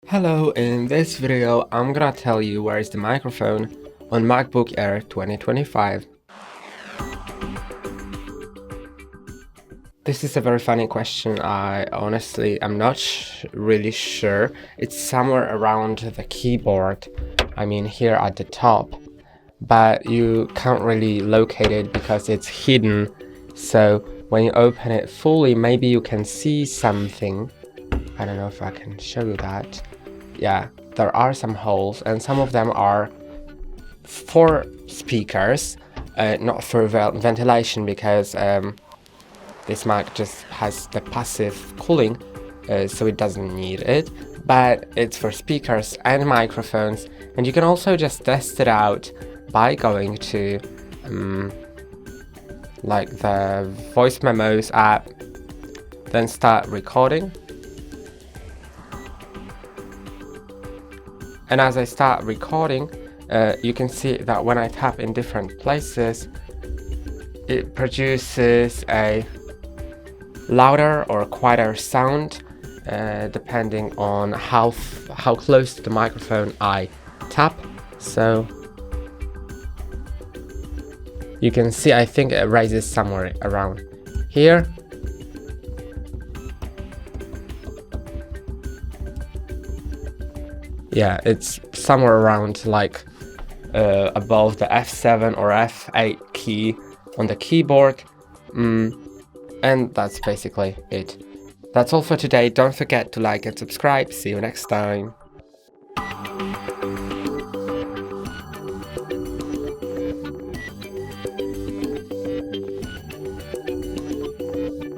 Hello, in this video I'm gonna tell you where is the microphone on MacBook Air 2025. This is a very funny question. I honestly am not really sure. It's somewhere around the keyboard, I mean here at the top, but you can't really locate it because it's hidden. So when you open it fully, maybe you can see something. I don't know if I can show you that. Yeah, there are some holes, and some of them are for speakers, not for ventilation, because this Mac just has the passive cooling, so it doesn't need it, but it's for speakers and microphones. And you can also just test it out by going to like the voice memos app, then start recording. And as I start recording, you can see that when I tap in different places, it produces a louder or quieter sound, depending on how close to the microphone I tap. So you can see, I think it raises somewhere around here. Yeah, it's somewhere around like above the F7 or F8 key on the keyboard. And that's basically it. That's all for today. Don't forget to like and subscribe. See you next time.